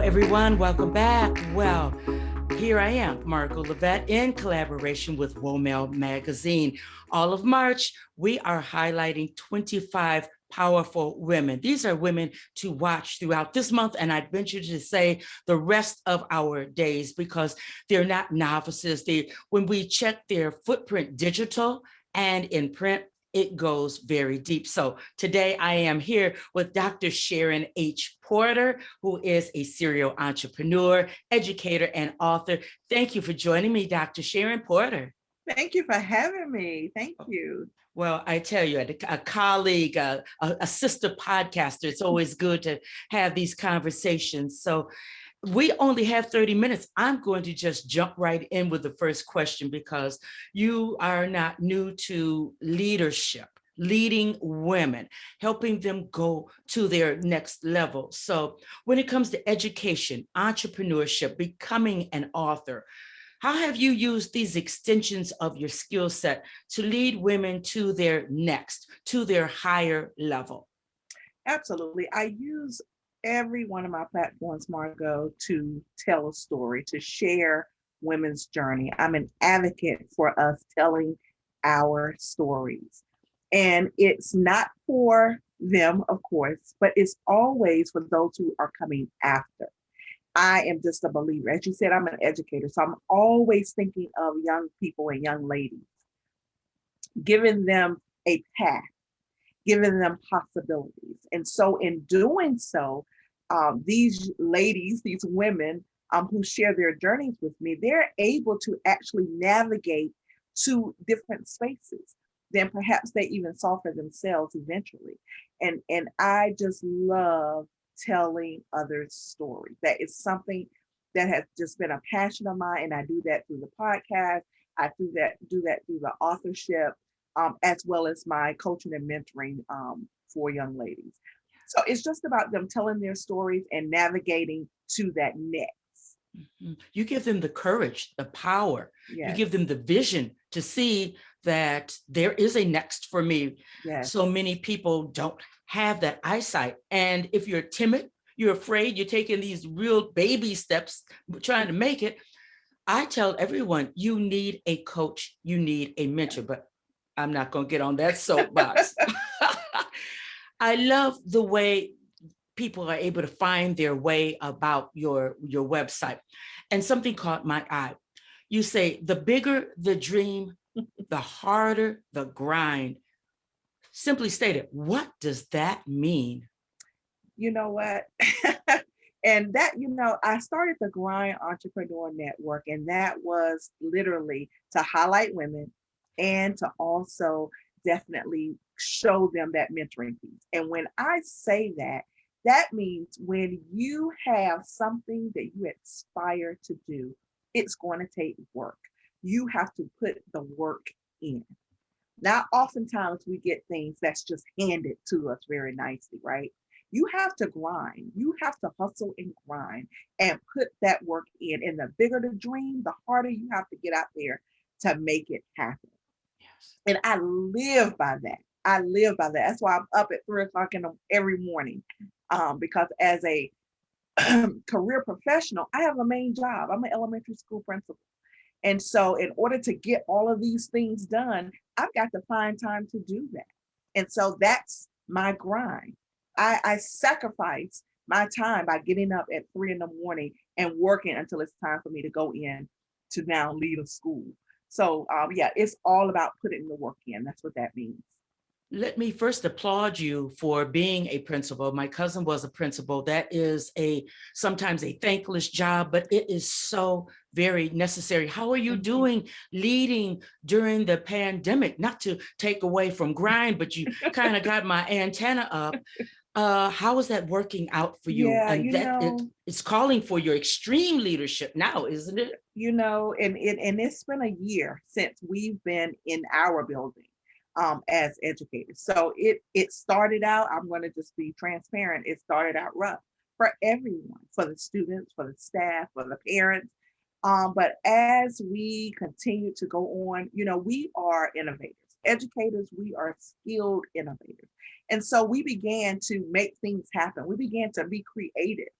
everyone. Welcome back. Well, here I am, Margo Lovett, in collaboration with WomELLE magazine. All of March, we are highlighting 25 powerful women. These are women to watch throughout this month, and I'd venture to say the rest of our days, because they're not novices. When we check their footprint digital and in print, it goes very deep. So today I am here with Dr. Sharon H. Porter, who is a serial entrepreneur, educator, and author. Thank you for joining me, Dr. Sharon Porter. Thank you for having me. Thank you. Well, I tell you, a colleague, a sister podcaster, it's always good to have these conversations. So we only have 30 minutes. I'm going to just jump right in with the first question, because you are not new to leadership, leading women, helping them go to their next level. So when it comes to education, entrepreneurship, becoming an author, how have you used these extensions of your skill set to lead women to their next, to their higher level? Absolutely. I use every one of my platforms, Margo, to tell a story, to share women's journey. I'm an advocate for us telling our stories. And it's not for them, of course, but it's always for those who are coming after. I am just a believer. As you said, I'm an educator. So I'm always thinking of young people and young ladies, giving them a path, giving them possibilities. And so in doing so, these ladies, these women who share their journeys with me, they're able to actually navigate to different spaces than perhaps they even saw for themselves eventually. And I just love telling others' stories. That is something that has just been a passion of mine. And I do that through the podcast. I do that through the authorship, as well as my coaching and mentoring for young ladies. So it's just about them telling their stories and navigating to that next. You give them the courage, the power. Yes. You give them the vision to see that there is a next for me. Yes. So many people don't have that eyesight. And if you're timid, you're afraid, you're taking these real baby steps, trying to make it. I tell everyone, you need a coach, you need a mentor, but I'm not going to get on that soapbox. I love the way people are able to find their way about your website. And something caught my eye. You say, the bigger the dream, the harder the grind. Simply stated, what does that mean? You know what? And that, I started the Grind Entrepreneur Network, and that was literally to highlight women and to also definitely show them that mentoring piece. And when I say that, that means when you have something that you aspire to do, it's going to take work. You have to put the work in. Now, oftentimes we get things that's just handed to us very nicely, right? You have to grind. You have to hustle and grind and put that work in. And the bigger the dream, the harder you have to get out there to make it happen. Yes. And I live by that. I live by that. That's why I'm up at 3 o'clock every morning, because as a career professional, I have a main job. I'm an elementary school principal. And so in order to get all of these things done, I've got to find time to do that. And so that's my grind. I sacrifice my time by getting up at 3 a.m. and working until it's time for me to go in to now lead a school. So yeah, it's all about putting the work in. That's what that means. Let me first applaud you for being a principal. My cousin was a principal. That is sometimes a thankless job, but it is so very necessary. How are you doing leading during the pandemic? Not to take away from grind, but you kind of got my antenna up. How is that working out for you? Yeah, And it's calling for your extreme leadership now, isn't it? And it's been a year since we've been in our building as educators. So it started out, I'm going to just be transparent, it started out rough for everyone, for the students, for the staff, for the parents. But as we continue to go on, we are innovators. Educators, we are skilled innovators. And so we began to make things happen. We began to be creative.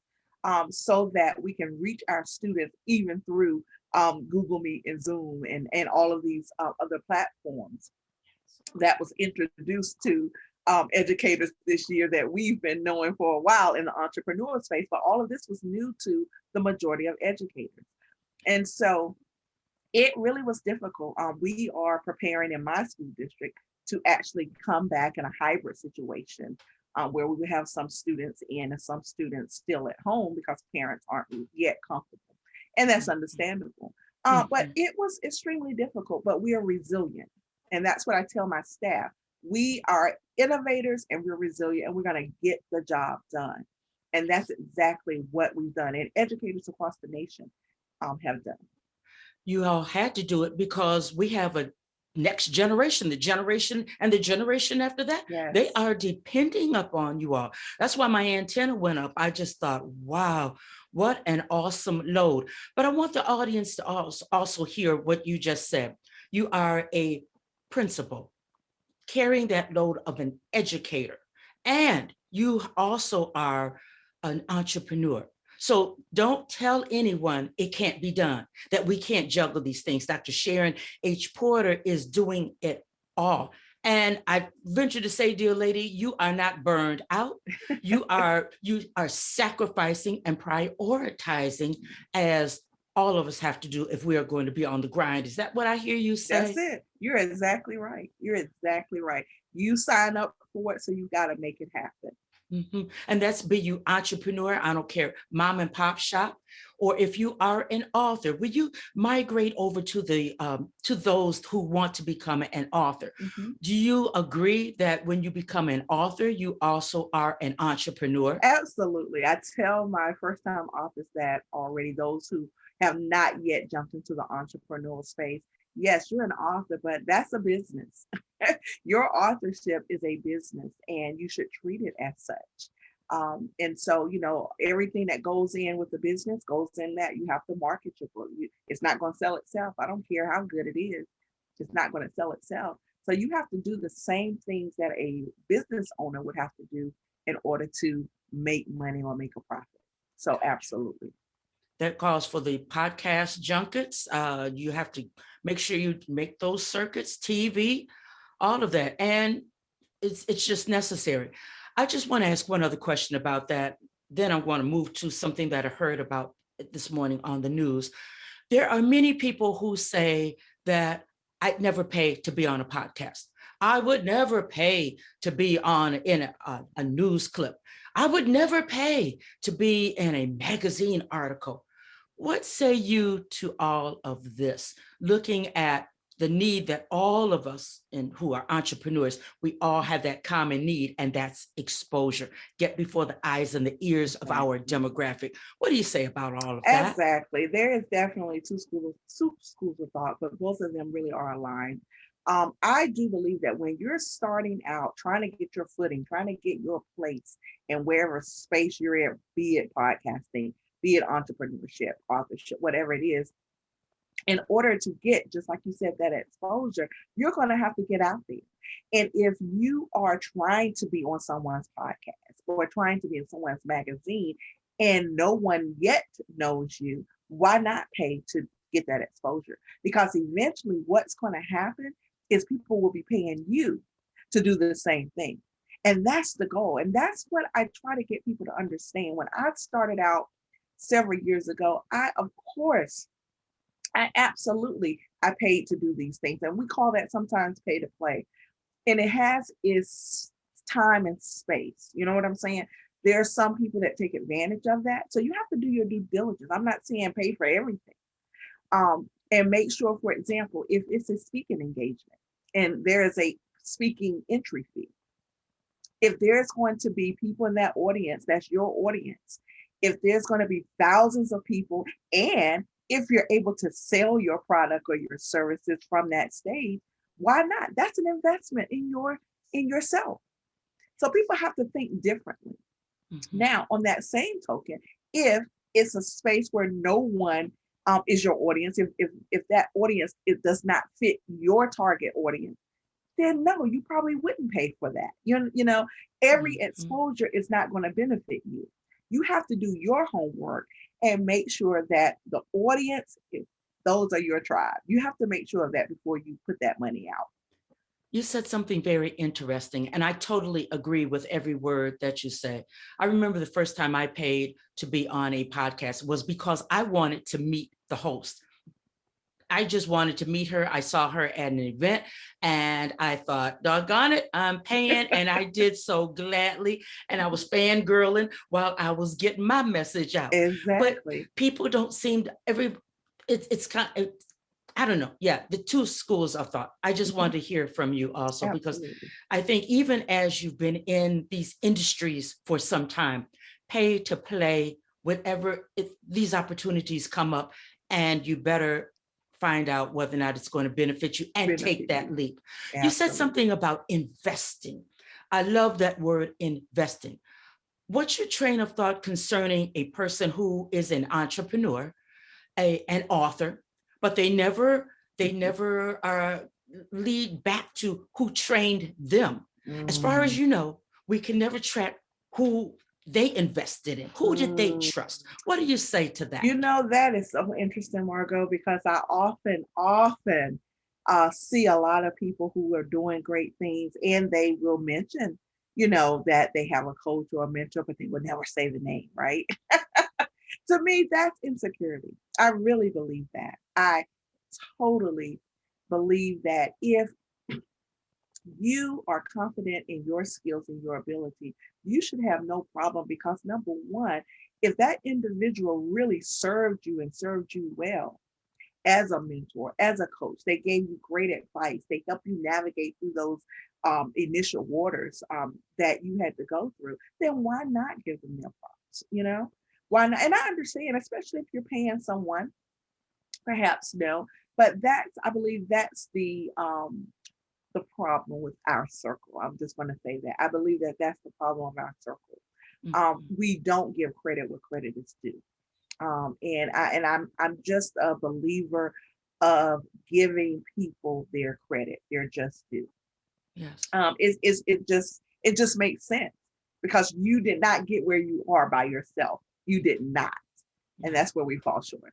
so that we can reach our students even through Google Meet and Zoom and all of these other platforms that was introduced to educators this year that we've been knowing for a while in the entrepreneur space. But all of this was new to the majority of educators. And so it really was difficult. We are preparing in my school district to actually come back in a hybrid situation where we would have some students in and some students still at home because parents aren't yet comfortable. And that's understandable. But it was extremely difficult, but we are resilient. And that's what I tell my staff. We are innovators and we're resilient and we're going to get the job done. And that's exactly what we've done. And educators across the nation have done. You all had to do it because we have a next generation, the generation and the generation after that. Yes. They are depending upon you all. That's why my antenna went up. I just thought, wow, what an awesome load. But I want the audience to also hear what you just said. You are a principal carrying that load of an educator, and you also are an entrepreneur. So don't tell anyone it can't be done, that we can't juggle these things. Dr. Sharon H. Porter is doing it all. And I venture to say, dear lady, you are not burned out. You are sacrificing and prioritizing, as all of us have to do if we are going to be on the grind. Is that what I hear you say? That's it. You're exactly right. You're exactly right. You sign up for it, so you got to make it happen. Mm-hmm. And that's be you entrepreneur, I don't care, mom and pop shop, or if you are an author, will you migrate over to the to those who want to become an author? Mm-hmm. Do you agree that when you become an author, you also are an entrepreneur? Absolutely. I tell my first time authors that already, those who have not yet jumped into the entrepreneurial space. Yes, you're an author, but that's a business. Your authorship is a business and you should treat it as such. And so, everything that goes in with the business goes in that. You have to market your book. It's not going to sell itself. I don't care how good it is. It's not going to sell itself. So you have to do the same things that a business owner would have to do in order to make money or make a profit. So absolutely. That calls for the podcast junkets. You have to make sure you make those circuits, TV, all of that. And it's just necessary. I just want to ask one other question about that. Then I want to move to something that I heard about this morning on the news. There are many people who say that I'd never pay to be on a podcast. I would never pay to be in a news clip. I would never pay to be in a magazine article. What say you to all of this, looking at the need that all of us who are entrepreneurs, we all have that common need, and that's exposure, get before the eyes and the ears of our demographic. What do you say about all of that? Exactly. There is definitely two schools of thought, but both of them really are aligned. I do believe that when you're starting out, trying to get your footing, trying to get your place in wherever space you're in, be it podcasting, be it entrepreneurship, authorship, whatever it is, in order to get, just like you said, that exposure, you're going to have to get out there. And if you are trying to be on someone's podcast or trying to be in someone's magazine and no one yet knows you, why not pay to get that exposure? Because eventually what's going to happen is people will be paying you to do the same thing. And that's the goal. And that's what I try to get people to understand. When I started out several years ago, I paid to do these things. And we call that sometimes pay to play. And it has its time and space. You know what I'm saying? There are some people that take advantage of that. So you have to do your due diligence. I'm not saying pay for everything. And make sure, for example, if it's a speaking engagement and there is a speaking entry fee, if there's going to be people in that audience, that's your audience. If there's going to be thousands of people, and if you're able to sell your product or your services from that stage, why not? That's an investment in yourself. So people have to think differently. Mm-hmm. Now, on that same token, if it's a space where no one is your audience, if that audience, it does not fit your target audience, then no, you probably wouldn't pay for that. Every exposure is not going to benefit you. You have to do your homework and make sure that the audience, those are your tribe. You have to make sure of that before you put that money out. You said something very interesting, and I totally agree with every word that you say. I remember the first time I paid to be on a podcast was because I wanted to meet the host. I just wanted to meet her. I saw her at an event and I thought, doggone it, I'm paying. And I did so gladly. And I was fangirling while I was getting my message out. But Exactly. people don't seem to it's kind of, I don't know. Yeah, the two schools of thought. I just Mhm. wanted to hear from you also, because Absolutely. I think even as you've been in these industries for some time, pay to play, whatever these opportunities come up, and you better find out whether or not it's going to benefit you and take Benefit that you. leap. You said Absolutely. something about investing. I love that word, investing. What's your train of thought concerning a person who is an entrepreneur, an author, but Mhm. they never lead back to who trained them. As far as Mm. you know, we can never track who they invested in. Who did they Mm. trust? What do you say to that? You know, that is so interesting, Margo, because I often see a lot of people who are doing great things and they will mention, that they have a coach or a mentor, but they will never say the name, right? To me, that's insecurity. I really believe that. I totally believe that if you are confident in your skills and your ability, you should have no problem because number one, if that individual really served you and served you well as a mentor, as a coach, they gave you great advice, they helped you navigate through those initial waters that you had to go through, then why not give them their props? Why not? And I understand, especially if you're paying someone, perhaps no, but I believe that's the problem with our circle. I'm just going to say that. I believe that that's the problem of our circle. Mhm. We don't give credit where credit is due. I'm just a believer of giving people their credit, their just due. Yes. It just makes sense because you did not get where you are by yourself. You did not, and Yeah. that's where we fall short.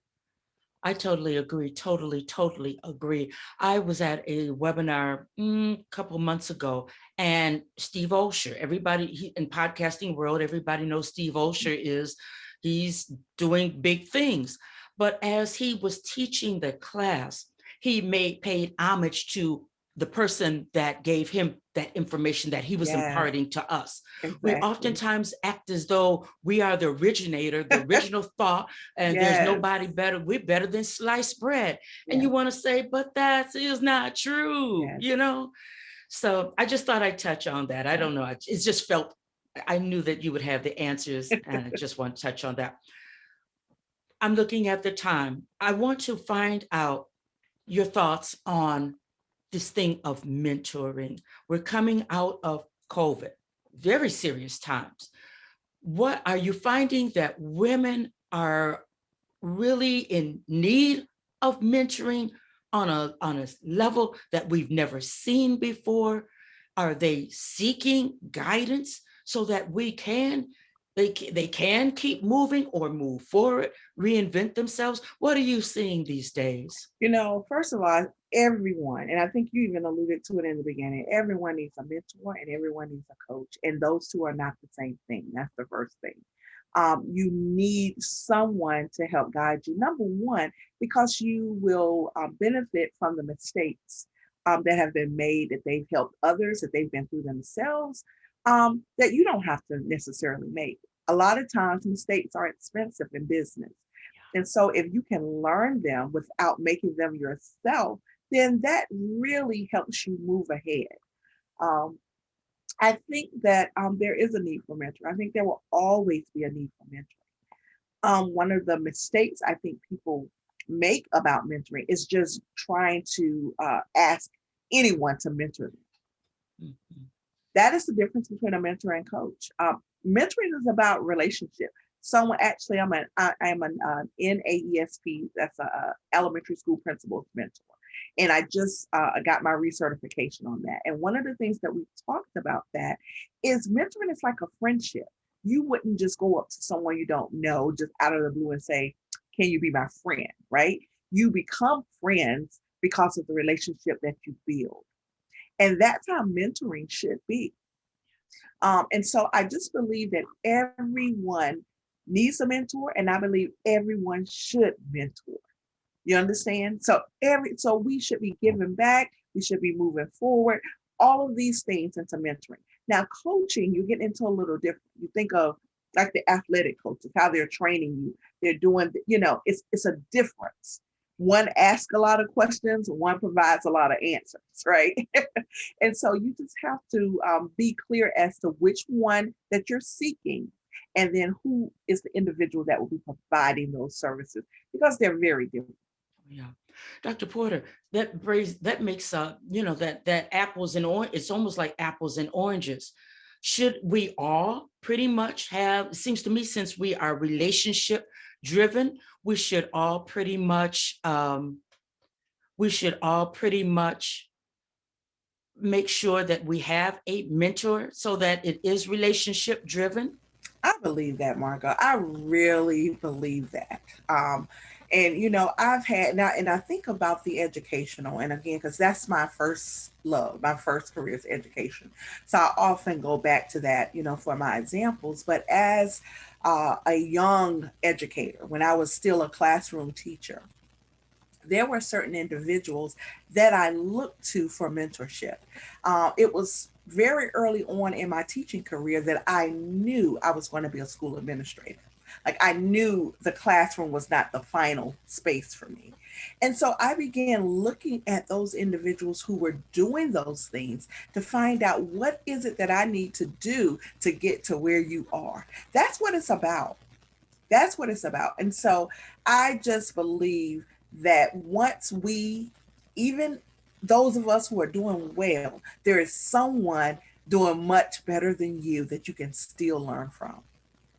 I totally agree. Totally, totally agree. I was at a webinar a couple months ago, and Steve Osher, in podcasting world, everybody knows Steve Osher he's doing big things. But as he was teaching the class, he paid homage to the person that gave him that information that he was Yeah, imparting to us. We exactly. oftentimes act as though we are the originator, the original thought, and there's Yes, nobody better. We're better than sliced bread. And you yes, want to say, but that is not true, yes. you know? So I just thought I'd touch on that. I don't know. It just felt, I knew that you would have the answers, and I just want to touch on that. I'm looking at the time. I want to find out your thoughts on this thing of mentoring. We're coming out of COVID, very serious times. What are you finding that women are really in need of mentoring on a level that we've never seen before? Are they seeking guidance so that they can keep moving or move forward, reinvent themselves? What are you seeing these days? First of all, everyone, and I think you even alluded to it in the beginning, everyone needs a mentor and everyone needs a coach. And those two are not the same thing. That's the first thing. You need someone to help guide you. Number one, because you will benefit from the mistakes that have been made, that they've helped others, that they've been through themselves, that you don't have to necessarily make. A lot of times, mistakes are expensive in business. And so if you can learn them without making them yourself, then that really helps you move ahead. Um, I think that there is a need for mentoring. I think there will always be a need for mentoring. One of the mistakes I think people make about mentoring is just trying to ask anyone to mentor them. Mhm. That is the difference between a mentor and coach. Mentoring is about relationship. Someone actually, I'm an NAESP. That's a elementary school principal's mentor, and I just got my recertification on that. And one of the things that we talked about that is mentoring is like a friendship. You wouldn't just go up to someone you don't know just out of the blue and say, can you be my friend, right? You become friends because of the relationship that you build. And that's how mentoring should be. And so I just believe that everyone needs a mentor, and I believe everyone should mentor. You understand? So we should be giving back, we should be moving forward, all of these things into mentoring. Now, coaching, you get into a little different. You think of like the athletic coaches, how they're training you, they're doing, it's a difference. One asks a lot of questions, one provides a lot of answers, right? And so you just have to be clear as to which one that you're seeking, and then who is the individual that will be providing those services, because they're very different. Yeah. Dr. Porter, that makes that apples and orange, it's almost like apples and oranges. Should we all pretty much have, it seems to me, since we are relationship driven, we should all pretty much make sure that we have a mentor so that it is relationship driven. I believe that, Margo. I really believe that. And I've had now, and I think about the educational, and again, because that's my first love, my first career is education. So I often go back to that, for my examples. But as a young educator, when I was still a classroom teacher, there were certain individuals that I looked to for mentorship. It was very early on in my teaching career that I knew I was going to be a school administrator. Like, I knew the classroom was not the final space for me. And so I began looking at those individuals who were doing those things to find out, what is it that I need to do to get to where you are? That's what it's about. That's what it's about. And so I just believe that once we, even those of us who are doing well, there is someone doing much better than you that you can still learn from.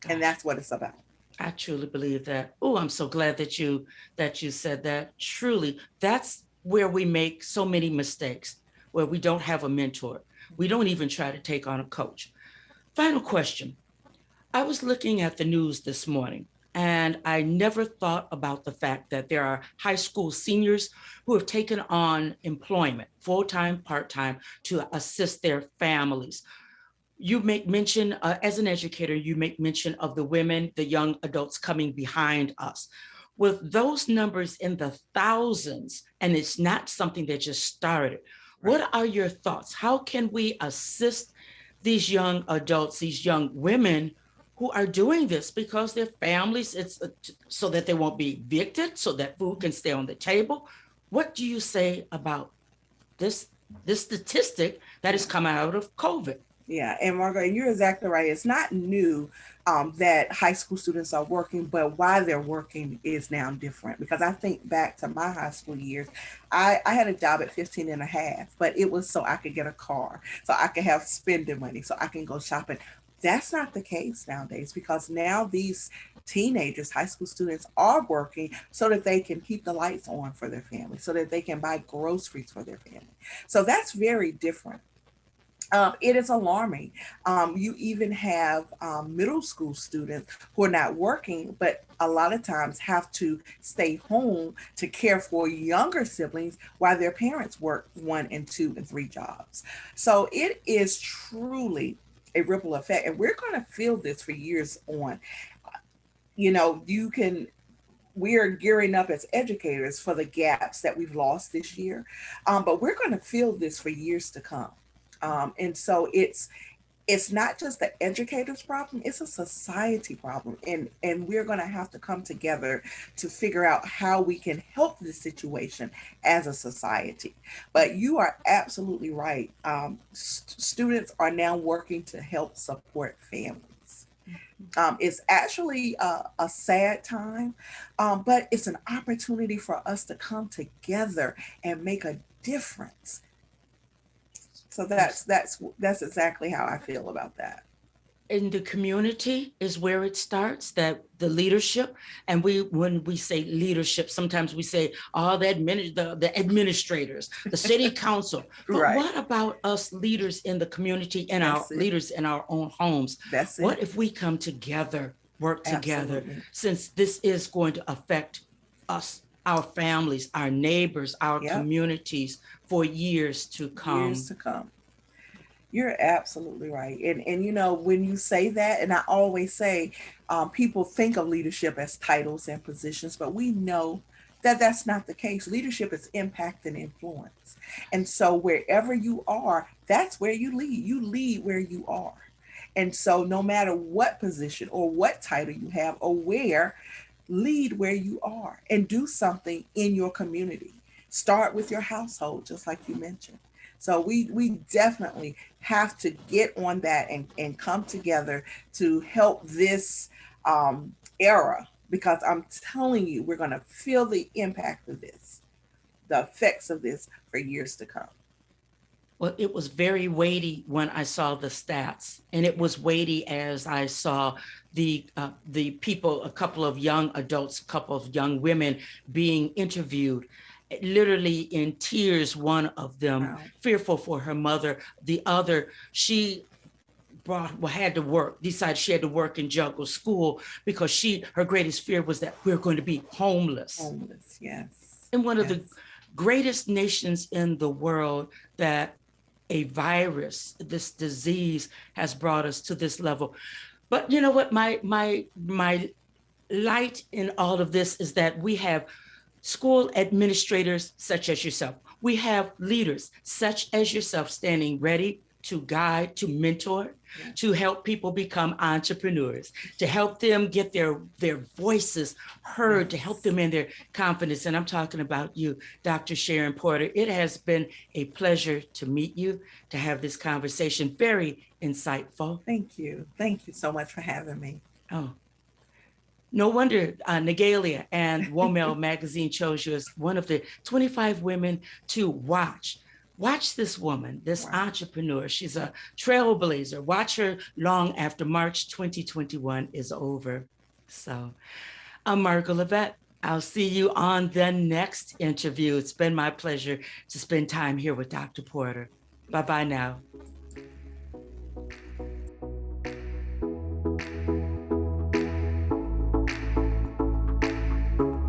And that's what it's about. I truly believe that. Oh, I'm so glad that you said that. Truly, that's where we make so many mistakes, where we don't have a mentor. We don't even try to take on a coach. Final question. I was looking at the news this morning, and I never thought about the fact that there are high school seniors who have taken on employment, full-time, part-time, to assist their families. You make mention, as an educator, you make mention of the women, the young adults coming behind us. With those numbers in the thousands, and it's not something that just started, Right. what are your thoughts? How can we assist these young adults, these young women who are doing this because their families, it's so that they won't be evicted, so that food can stay on the table? What do you say about this, this statistic that has come out of COVID? Yeah, and Margaret, you're exactly right. It's not new that high school students are working, but why they're working is now different. Because I think back to my high school years, I had a job at 15 and a half, but it was so I could get a car, so I could have spending money, so I can go shopping. That's not the case nowadays, because now these teenagers, high school students, are working so that they can keep the lights on for their family, so that they can buy groceries for their family. So that's very different. It is alarming. You even have middle school students who are not working, but a lot of times have to stay home to care for younger siblings while their parents work one and two and three jobs. So it is truly a ripple effect, and we're going to feel this for years on. You can. We are gearing up as educators for the gaps that we've lost this year, but we're going to feel this for years to come. And so it's not just the educators problem, it's a society problem, and we're going to have to come together to figure out how we can help this situation as a society. But you are absolutely right. Students are now working to help support families. It's actually a sad time, but it's an opportunity for us to come together and make a difference. So that's exactly how I feel about that. in the community is where it starts, that the leadership. And when we say leadership, sometimes we say, oh, the administrators, the city council. But Right. what about us leaders in the community and our That's it. leaders in our own homes? That's What it. if we come together, work together, Absolutely. since this is going to affect us, our families, our neighbors, our Yep. communities for years to Years come? to come. You're absolutely right. And you know, when you say that, and I always say, people think of leadership as titles and positions, but we know that that's not the case. Leadership is impact and influence. And so wherever you are, that's where you lead. You lead where you are. And so no matter what position or what title you have or where, lead where you are and do something in your community. Start with your household, just like you mentioned. So we definitely have to get on that and come together to help this era, because I'm telling you, we're going to feel the impact of this, the effects of this for years to come. Well, it was very weighty when I saw the stats, and it was weighty as I saw the people, a couple of young adults, a couple of young women being interviewed, literally in tears. One of them Wow. fearful for her mother. The other, she had to work, decided she had to work and juggle school because her greatest fear was that we're going to be homeless. Homeless, yes. In one of Yes. the greatest nations in the world, that a virus, this disease, has brought us to this level. But you know what? My light in all of this is that we have school administrators such as yourself. We have leaders such as yourself standing ready to guide, to mentor, to help people become entrepreneurs, to help them get their voices heard, to help them in their confidence. And I'm talking about you, Dr. Sharon Porter. It has been a pleasure to meet you, to have this conversation. Very insightful. Thank you. Thank you so much for having me. Oh, no wonder Nagalia and WomELLE magazine chose you as one of the 25 women to watch. Watch this woman, this Wow. entrepreneur. She's a trailblazer. Watch her long after March 2021 is over. So I'm Margo Lovett. I'll see you on the next interview. It's been my pleasure to spend time here with Dr. Porter. Bye-bye now.